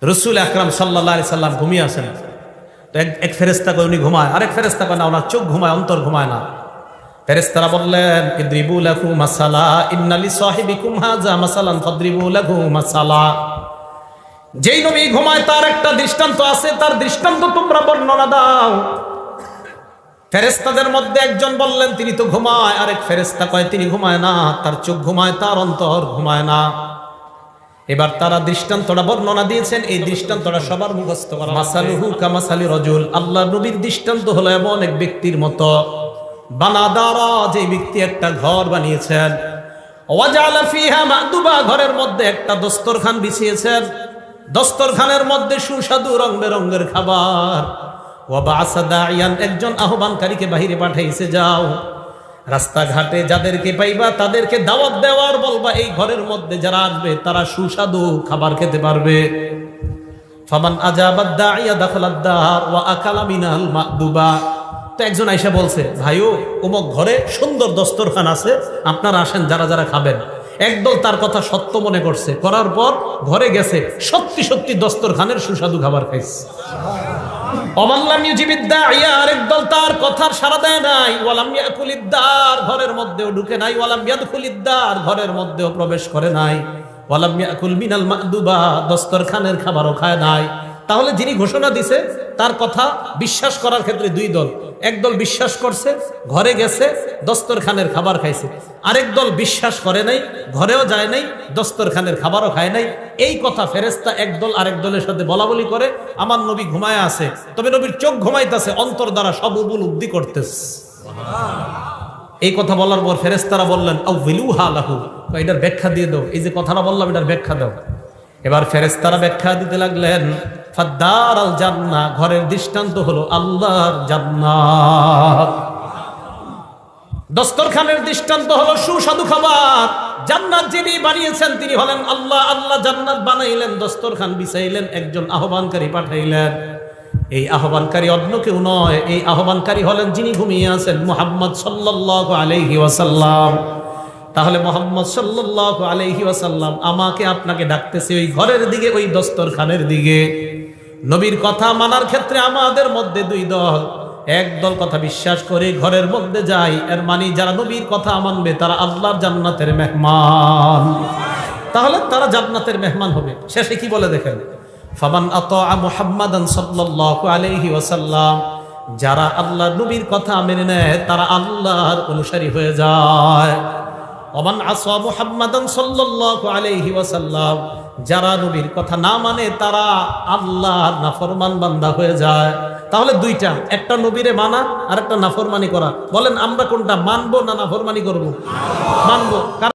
রাসূল আকরাম সাল্লাল্লাহু আলাইহি সাল্লাম ঘুমিয়ে আছেন। তো এক ফেরেশতা কয় উনি ঘুমায়, আরেক ফেরেশতা কয় না ওনার চোখ ঘুমায়, অন্তর ঘুমায় না। ফেরেশতারা বললেন ইদরিবু লাহু মাসালা ইন্না লিসাহিবিকুম হাযা মাসালান ফাদরিবু লাহু মাসালা। যেই নবী ঘুমায় তার একটা দৃষ্টান্ত আছে, তার দৃষ্টান্ত তোমরা বর্ণনা দাও। ফেরেশতাদের মধ্যে একজন বললেন তিনি তো ঘুমায়, আরেক ফেরেশতা কয় তিনি ঘুমায় না, তার চোখ ঘুমায়, তার অন্তর ঘুমায় না। এবার তারা দৃষ্টান্তটা বর্ণনা দিয়েছেন, এই দৃষ্টান্তটা সবার মুখস্থ করা। মাসালুহু কামাসালি রাজুল, আল্লাহর নবীর দৃষ্টান্ত হলো এমন এক ব্যক্তির মতো বানাদারা, যে ব্যক্তি একটা ঘর বানিয়েছেন, ওয়াজালা ফিহা মাদুবা, ঘরের মধ্যে একটা দস্তরখান বিছিয়েছেন, দস্তরখানের মধ্যে সুস্বাদু রং বেরঙের খাবার। ওয়া বা'সা দাইয়ান, একজন আহ্বানকারীকে বাহিরে পাঠাইছে, যাও রাস্তাঘাটে যাদেরকে পাইবা তাদেরকে দাওয়াত দেওয়ার বলবা এই ঘরের মধ্যে যারা আসবে তারা সুস্বাদু খাবার খেতে পারবে। ফামান আজাবাদ দাইয়া দাখালাদ দার ওয়া আকালা মিনাল মাদুবা। তো একজন আয়েশা বলছে, ভাইও অমুক ঘরে সুন্দর দস্তরখান আছে, আপনারা আসেন যারা যারা খাবেন। একদল তার কথা সত্য মনে করছে, করার পর ঘরে গেছে, সত্যি সত্যি দস্তরখানের সুস্বাদু খাবার খাইছে। অমাল্লাম ইউজিবিদ্দাইয়া, আরেক দল তার কথার সাড়া দেয় নাই। ওয়ালাম ইয়াকুলিদ্দার, ঘরের মধ্যেও ঢুকে নাই। ওয়ালাম ইয়াদখুলিদ্দার, ঘরের মধ্যেও প্রবেশ করে নাই। ওয়ালাম ইয়াকুল মিনাল মাদুবা, দস্তরখানের খাবারও খায় নাই। তাহলে যিনি ঘোষণা দিছে তার কথা বিশ্বাস করার ক্ষেত্রে দুই দল। একদল বিশ্বাস করছে, ঘরে গেছে, দস্তরখানের খাবার খাইছে। আরেক দল বিশ্বাস করে নাই, ঘরেও যায় নাই, দস্তরখানের খাবারও খায় নাই। এই কথা ফেরেশতা একদল আরেক দলের সাথে বলা বলি করে, আমার নবী ঘুমায় আছে, তবে নবীর চোখ ঘুমাইতেছে, অন্তর দ্বারা সব উপলব্ধি করতেছে। এই কথা বলার পর ফেরেশতারা বললেন আউযিলুহা লাহু, এটার ব্যাখ্যা দিয়ে দাও, এই যে কথাটা বললাম এটার ব্যাখ্যা দাও। এবার ফেরেশতারা ব্যাখ্যা দিতে লাগলেন, ফাদ্দারাল জান্নাহ, ঘরের দৃষ্টান্ত হলো আল্লাহর জান্নাত। দস্তরখানের দৃষ্টান্ত হলো সুস্বাদু খাবার। জান্নাত যিনি বানিয়েছেন তিনি হলেন আল্লাহ। আল্লাহ জান্নাত বানাইলেন, দস্তরখান বিছাইলেন, একজন আহ্বানকারী পাঠাইলেন। এই আহ্বানকারী অন্য কেউ নয়, এই আহ্বানকারী হলেন যিনি ঘুমিয়ে আছেন, মুহাম্মদ সাল্লাল্লাহু আলাইহি ওয়াসাল্লাম। তাহলে মুহাম্মদ সাল্লাল্লাহু আলাইহি ওয়াসাল্লাম আমাকে আপনাকে ডাকতেছে ওই ঘরের দিকে, ওই দস্তরখানের দিকে। নবীর কথা মানার ক্ষেত্রে আমাদের মধ্যে দুই দল। এক দল কথা বিশ্বাস করে ঘরের মধ্যে যায়, এর মানে যারা নবীর কথা মানবে তারা আল্লাহর জান্নাতের মেহমান। তাহলে তারা জান্নাতের মেহমান হবে। শেষে কি বলে দেখেন, ফামান আতা মুহাম্মাদান সাল্লাল্লাহু আলাইহি ওয়াসাল্লাম, যারা আল্লাহর নবীর কথা মেনে নেয় তারা আল্লাহর অনুসারী হয়ে যায়। ওমান আসা মুহাম্মাদান সাল্লাল্লাহু আলাইহি ওয়াসাল্লাম, যারা নবীর কথা না মানে তারা আল্লাহর নাফরমান বান্দা হয়ে যায়। তাহলে দুইটা, একটা নবীরে মানা আর একটা নাফরমানি করা। বলেন আমরা কোনটা মানবো না নাফরমানি করব? মানবো।